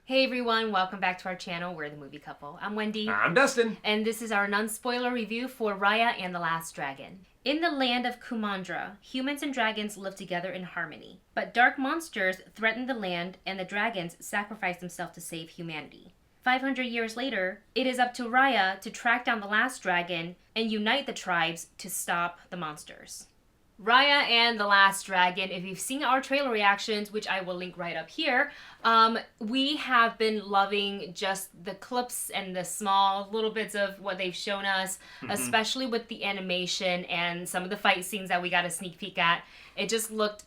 Hey everyone, welcome back to our channel. We're the Movie Couple. I'm Wendy. I'm Dustin. And this is our non-spoiler review for Raya and the Last Dragon. In the land of Kumandra, humans and dragons live together in harmony. But dark monsters threaten the land and the dragons sacrifice themselves to save humanity. 500 years later, it is up to Raya to track down the last dragon and unite the tribes to stop the monsters. Raya and the Last Dragon, if you've seen our trailer reactions, which I will link right up here, we have been loving just the clips and the small little bits of what they've shown us, especially with the animation and some of the fight scenes that we got a sneak peek at. It just looked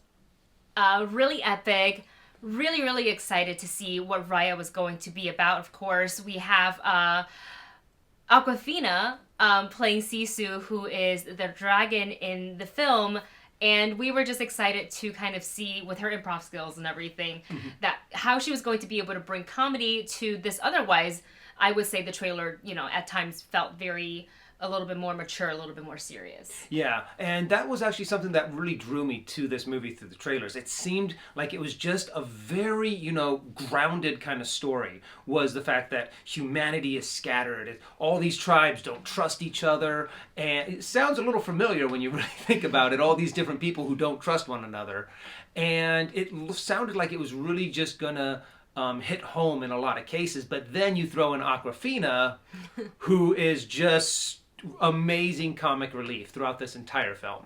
really epic. Really, really excited to see what Raya was going to be about. Of course, we have Awkwafina playing Sisu, who is the dragon in the film, and we were just excited to kind of see with her improv skills and everything that how she was going to be able to bring comedy to this. Otherwise, I would say the trailer, at times felt a little bit more mature, a little bit more serious. Yeah, and that was actually something that really drew me to this movie through the trailers. It seemed like it was just a very, grounded kind of story, was the fact that humanity is scattered. All these tribes don't trust each other, and it sounds a little familiar when you really think about it, all these different people who don't trust one another. And it sounded like it was really just gonna hit home in a lot of cases, but then you throw in Awkwafina, who is just amazing comic relief throughout this entire film.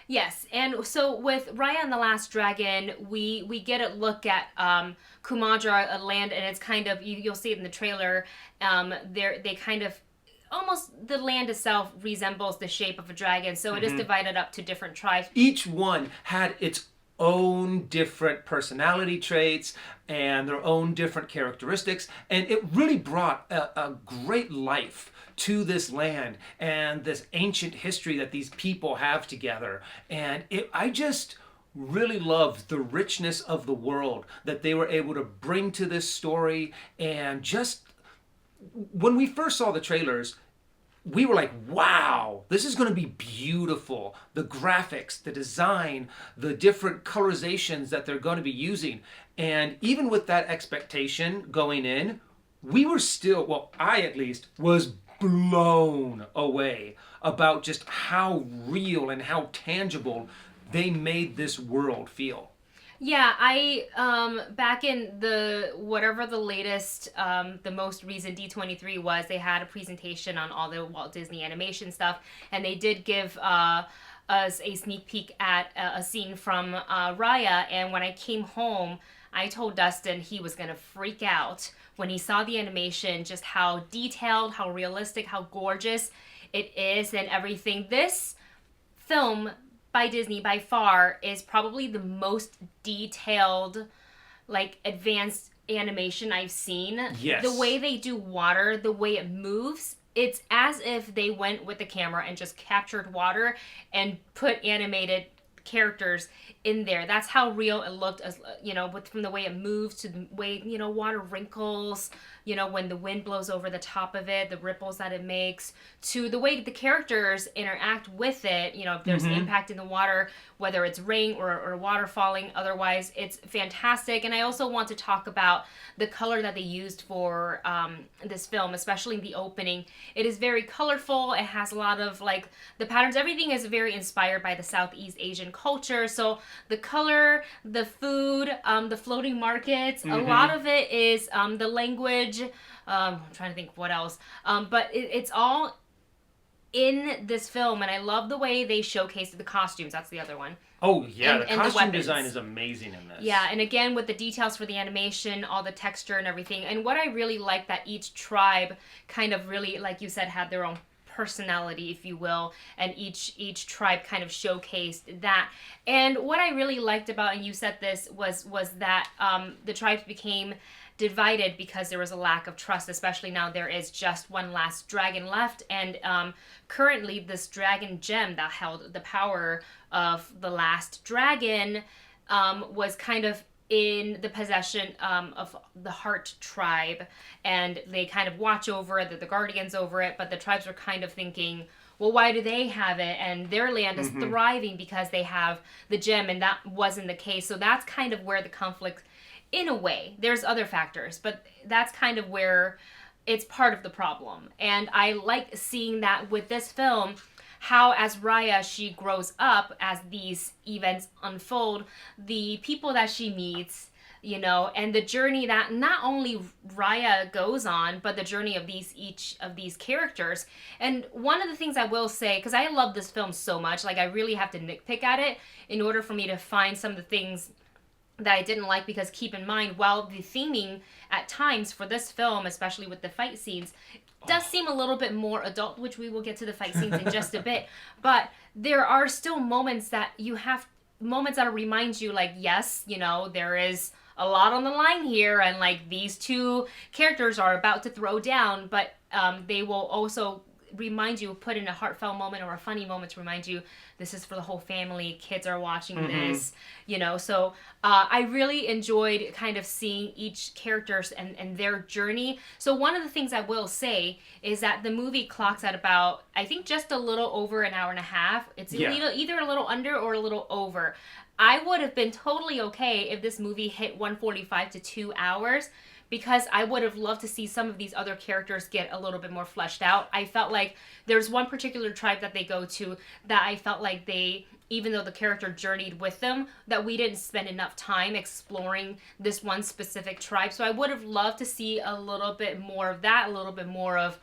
Yes, and so with Raya and the Last Dragon, we get a look at Kumandra, a land, and it's kind of, you'll see it in the trailer, they kind of, almost the land itself resembles the shape of a dragon, so it is divided up to different tribes. Each one had its own different personality traits and their own different characteristics, and it really brought a great life to this land and this ancient history that these people have together. And I just really loved the richness of the world that they were able to bring to this story. And just when we first saw the trailers, we were like, wow, this is going to be beautiful. The graphics, the design, the different colorizations that they're going to be using. And even with that expectation going in, we were still, well, I at least, was blown away about just how real and how tangible they made this world feel. Yeah, I back in whatever the latest, the most recent D23 was, they had a presentation on all the Walt Disney animation stuff, and they did give us a sneak peek at a scene from Raya. And when I came home, I told Dustin he was gonna freak out when he saw the animation, just how detailed, how realistic, how gorgeous it is, and everything. This film by Disney, by far, is probably the most detailed, advanced animation I've seen. Yes. The way they do water, the way it moves, it's as if they went with the camera and just captured water and put animated characters in there. That's how real it looked, as from the way it moves to the way water wrinkles, when the wind blows over the top of it, the ripples that it makes, to the way the characters interact with it. If there's impact in the water, whether it's rain or water falling. Otherwise, it's fantastic. And I also want to talk about the color that they used for this film, especially in the opening. It is very colorful. It has a lot of the patterns. Everything is very inspired by the Southeast Asian culture. So the color, the food, the floating markets, a lot of it is the language. I'm trying to think what else. But it's all in this film, and I love the way they showcased the costumes. That's the other one. Oh, yeah, And the the costume weapons. design is amazing in this. Yeah, and again, with the details for the animation, all the texture and everything. And what I really like that each tribe kind of really, like you said, had their own personality, if you will, and each tribe kind of showcased that. And what I really liked about, and you said this, was that the tribes became divided because there was a lack of trust, especially now there is just one last dragon left, and currently this dragon gem that held the power of the last dragon was kind of in the possession of the Heart tribe, and they kind of watch over it, the guardians over it, but the tribes were kind of thinking, well, why do they have it and their land is thriving because they have the gem, and that wasn't the case. So that's kind of where the conflict, in a way, there's other factors, but that's kind of where it's part of the problem. And I like seeing that with this film, how as Raya, she grows up, as these events unfold, the people that she meets, and the journey that not only Raya goes on, but the journey of each of these characters. And one of the things I will say, because I love this film so much, like I really have to nitpick at it in order for me to find some of the things that I didn't like, because keep in mind, while the theming at times for this film, especially with the fight scenes, does seem a little bit more adult, which we will get to the fight scenes in just a bit, but there are still moments that remind you, like, yes, there is a lot on the line here, and like these two characters are about to throw down, but they will also remind you, put in a heartfelt moment or a funny moment to remind you this is for the whole family, kids are watching this, so I really enjoyed kind of seeing each characters and their journey. So one of the things I will say is that the movie clocks at about, I think, just a little over an hour and a half. It's either a little under or a little over. I would have been totally okay if this movie hit 145 to 2 hours, because I would have loved to see some of these other characters get a little bit more fleshed out. I felt like there's one particular tribe that they go to that I felt like even though the character journeyed with them, that we didn't spend enough time exploring this one specific tribe. So I would have loved to see a little bit more of that, a little bit more of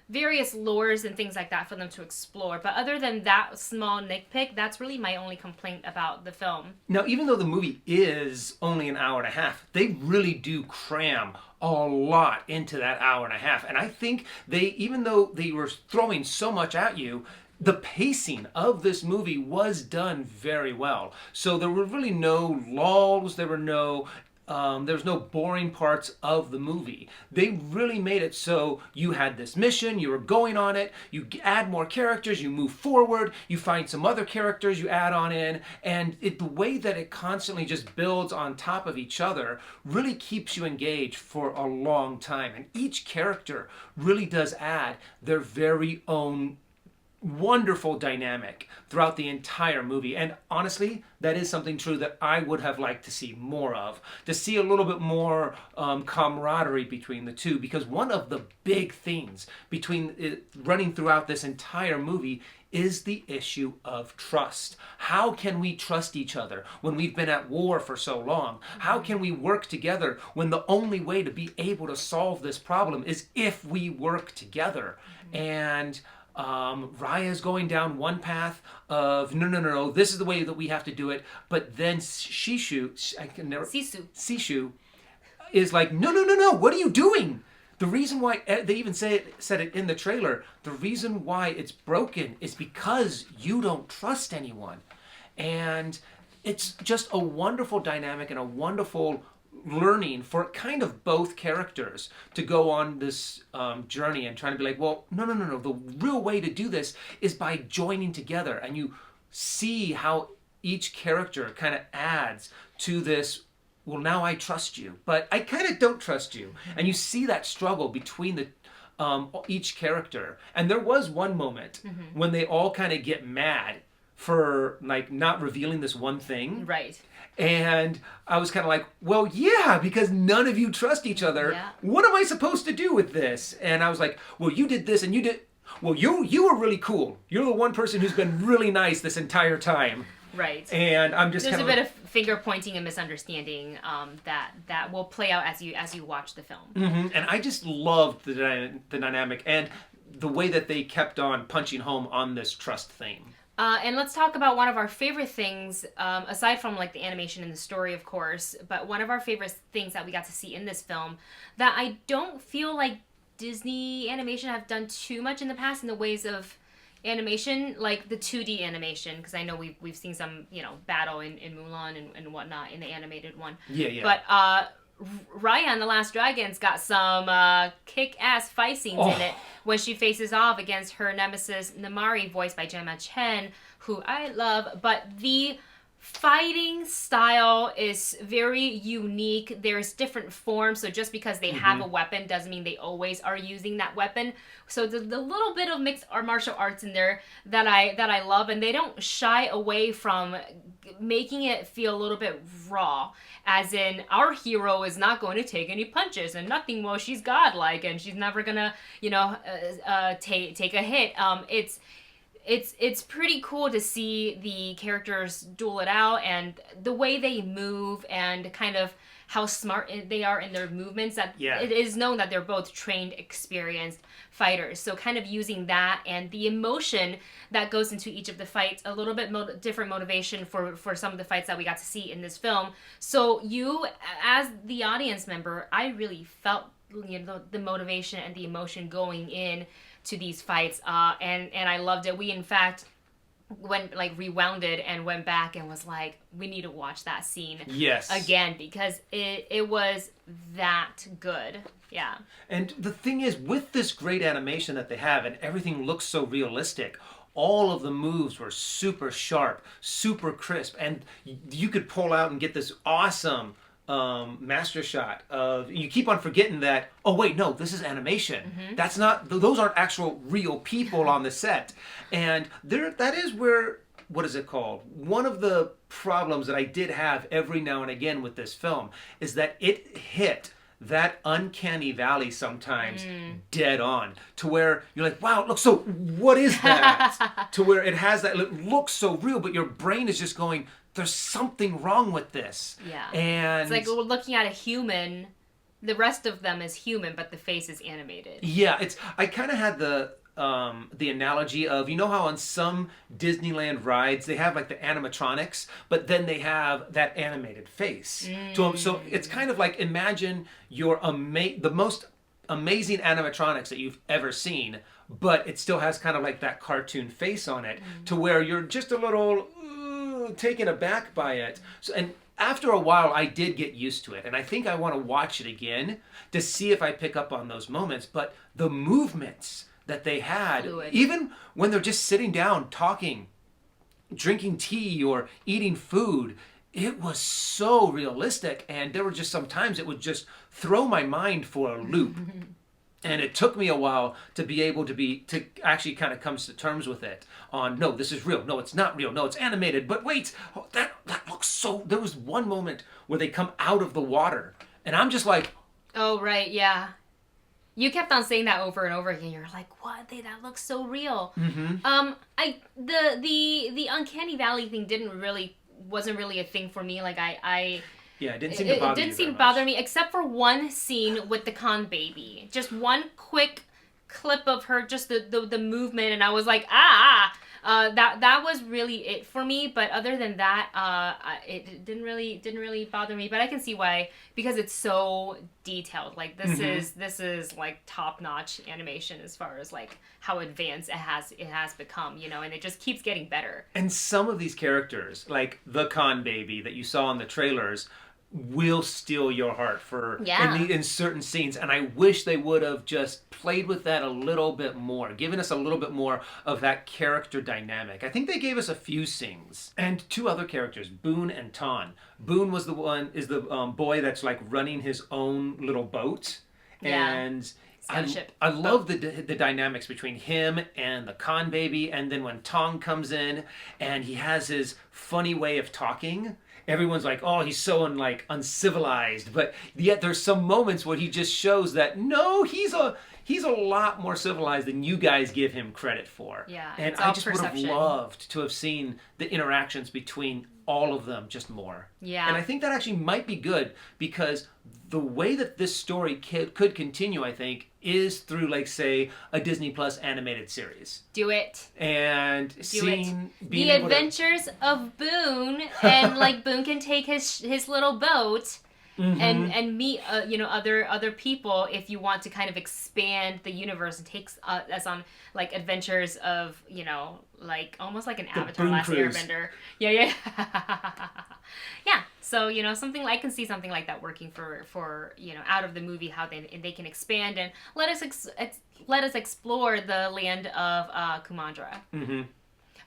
various lures and things like that for them to explore. But other than that small nitpick, that's really my only complaint about the film. Now, even though the movie is only an hour and a half, they really do cram a lot into that hour and a half. And I think even though they were throwing so much at you, the pacing of this movie was done very well. So there were really no lulls, there's no boring parts of the movie. They really made it so you had this mission, you were going on it, you add more characters, you move forward, you find some other characters you add on in, and the way that it constantly just builds on top of each other really keeps you engaged for a long time. And each character really does add their very own wonderful dynamic throughout the entire movie. And honestly, that is something true that I would have liked to see more of, to see a little bit more camaraderie between the two, because one of the big themes running throughout this entire movie is the issue of trust. How can we trust each other when we've been at war for so long? How can we work together when the only way to be able to solve this problem is if we work together? And Raya's going down one path of no, this is the way that we have to do it, but then Sisu is like, no, what are you doing? The reason why they even said it in the trailer, the reason why it's broken is because you don't trust anyone. And it's just a wonderful dynamic and a wonderful learning for kind of both characters to go on this journey and trying to be like, well, no. The real way to do this is by joining together. And you see how each character kind of adds to this, well, now I trust you, but I kind of don't trust you. And you see that struggle between each character. And there was one moment when they all kind of get mad for like not revealing this one thing. Right. And I was kind of like, well, yeah, because none of you trust each other. Yeah. What am I supposed to do with this? And I was like, well, you did this and you did... Well, you were really cool. You're the one person who's been really nice this entire time. Right. And I'm just There's a bit of finger pointing and misunderstanding that will play out as you watch the film. Mm-hmm. And I just loved the dynamic and the way that they kept on punching home on this trust theme. And let's talk about one of our favorite things, aside from like the animation and the story, of course, but one of our favorite things that we got to see in this film that I don't feel like Disney animation have done too much in the past in the ways of animation, like the 2D animation, because I know we've seen some, battle in Mulan and whatnot in the animated one. Yeah. But Raya and the Last Dragon's got some kick-ass fight scenes in it when she faces off against her nemesis Namari, voiced by Gemma Chen, who I love. But the fighting style is very unique. There's different forms, so just because they have a weapon doesn't mean they always are using that weapon. So the little bit of mixed martial arts in there that I love, and they don't shy away from making it feel a little bit raw. As in, our hero is not going to take any punches and nothing. Well, she's godlike and she's never gonna, take a hit. It's pretty cool to see the characters duel it out and the way they move and kind of how smart they are in their movements. That it is known that they're both trained, experienced fighters. So kind of using that and the emotion that goes into each of the fights, a little bit different motivation for some of the fights that we got to see in this film. So you, as the audience member, I really felt the motivation and the emotion going in to these fights, and I loved it. We in fact rewound it and went back and was like, we need to watch that scene again because it was that good. Yeah. And the thing is, with this great animation that they have and everything looks so realistic, all of the moves were super sharp, super crisp, and you could pull out and get this awesome master shot of, you keep on forgetting that, oh wait, no, this is animation. That's not, those aren't actual real people on the set. And that is where, what is it called? One of the problems that I did have every now and again with this film is that it hit that uncanny valley sometimes dead on, to where you're like, wow, look, so what is that? To where it has that, it looks so real, but your brain is just going, there's something wrong with this. Yeah. And it's like we're looking at a human, the rest of them is human, but the face is animated. Yeah, I kind of had the analogy of, you know how on some Disneyland rides they have like the animatronics, but then they have that animated face to them. So it's kind of like, imagine the most amazing animatronics that you've ever seen, but it still has kind of like that cartoon face on it, to where you're just a little taken aback by it. So, and after a while I did get used to it, and I think I want to watch it again to see if I pick up on those moments. But the movements that they had, even when they're just sitting down talking, drinking tea or eating food, it was so realistic. And there were just some times it would just throw my mind for a loop. And it took me a while to be able to actually kind of come to terms with it. On, no, this is real. No, it's not real. No, it's animated. But wait, that looks so... There was one moment where they come out of the water, and I'm just like... Oh, right, yeah. You kept on saying that over and over again. You're like, what? That looks so real. The Uncanny Valley thing wasn't really a thing for me. Like, Yeah, it didn't seem to bother you. It didn't seem to bother me, except for one scene with the con baby. Just one quick clip of her, just the movement, and I was like, that was really it for me. But other than that, it didn't really bother me. But I can see why, because it's so detailed. Like this is like top notch animation as far as like how advanced it has become, and it just keeps getting better. And some of these characters, like the con baby that you saw in the trailers, will steal your heart in certain scenes, and I wish they would have just played with that a little bit more, given us a little bit more of that character dynamic. I think they gave us a few scenes, and two other characters, Boone and Ton. Boone is the boy that's like running his own little boat, and I love the dynamics between him and the con baby. And then when Tong comes in and he has his funny way of talking, everyone's like, oh, he's so uncivilized. But yet there's some moments where he just shows that, no, he's a lot more civilized than you guys give him credit for. Yeah, and I just would have loved to have seen the interactions between all of them just more. Yeah. And I think that actually might be good, because the way that this story could continue, I think, is through, like, say, a Disney Plus animated series. Do it. And seeing the adventures of Boone, and like Boone can take his little boat and meet other people if you want to kind of expand the universe, and takes us on like adventures of like almost like an Avatar Last Airbender. Yeah. Yeah. So I can see something like that working for out of the movie, how they can expand and let us explore the land of Kumandra.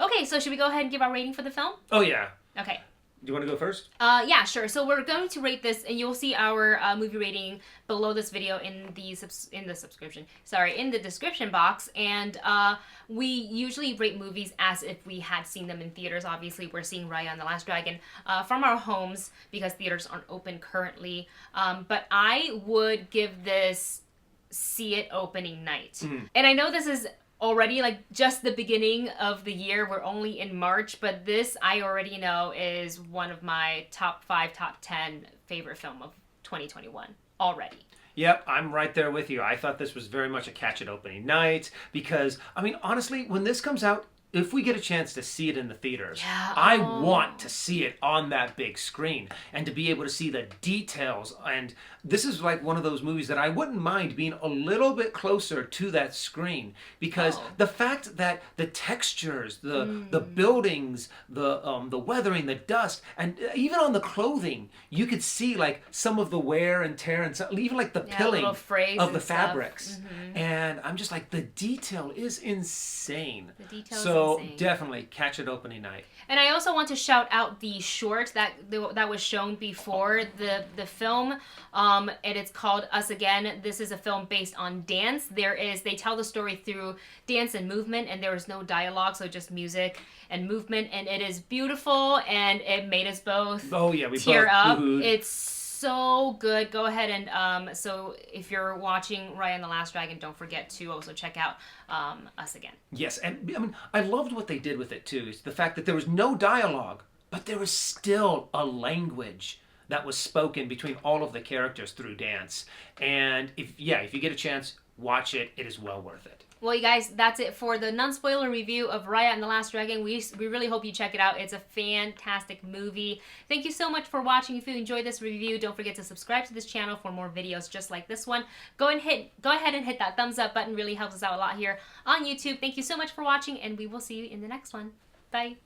Okay, so should we go ahead and give our rating for the film? Oh yeah. Okay. Do you want to go first? Yeah, sure. So we're going to rate this, and you'll see our movie rating below this video in the description box. And we usually rate movies as if we had seen them in theaters. Obviously, we're seeing Raya and the Last Dragon from our homes because theaters aren't open currently. But I would give this see it opening night. And I know this is already like just the beginning of the year. We're only in March, but this I already know is one of my top 5, top 10 favorite film of 2021 already. Yep, I'm right there with you. I thought this was very much a catch it opening night because, I mean, honestly, when this comes out, if we get a chance to see it in the theaters, I want to see it on that big screen and to be able to see the details. And this is like one of those movies that I wouldn't mind being a little bit closer to that screen because the fact that the textures, the buildings, the weathering, the dust, and even on the clothing, you could see like some of the wear and tear and even like the pilling of the fabrics. And I'm just like, the detail is insane. The detail is insane. Definitely catch it opening night. And I also want to shout out the short that was shown before the film, and it's called Us Again. This is a film based on dance. They tell the story through dance and movement, and there is no dialogue, so just music and movement, and it is beautiful, and it made us both tear up. It's so good. Go ahead and so if you're watching Raya and the Last Dragon, don't forget to also check out Us Again. Yes, and I mean, I loved what they did with it too. Is the fact that there was no dialogue, but there was still a language that was spoken between all of the characters through dance. And if you get a chance, watch it. It is well worth it. Well, you guys, that's it for the non-spoiler review of Raya and the Last Dragon. We really hope you check it out. It's a fantastic movie. Thank you so much for watching. If you enjoyed this review, don't forget to subscribe to this channel for more videos just like this one. Go ahead and hit that thumbs up button. Really helps us out a lot here on YouTube. Thank you so much for watching, and we will see you in the next one. Bye.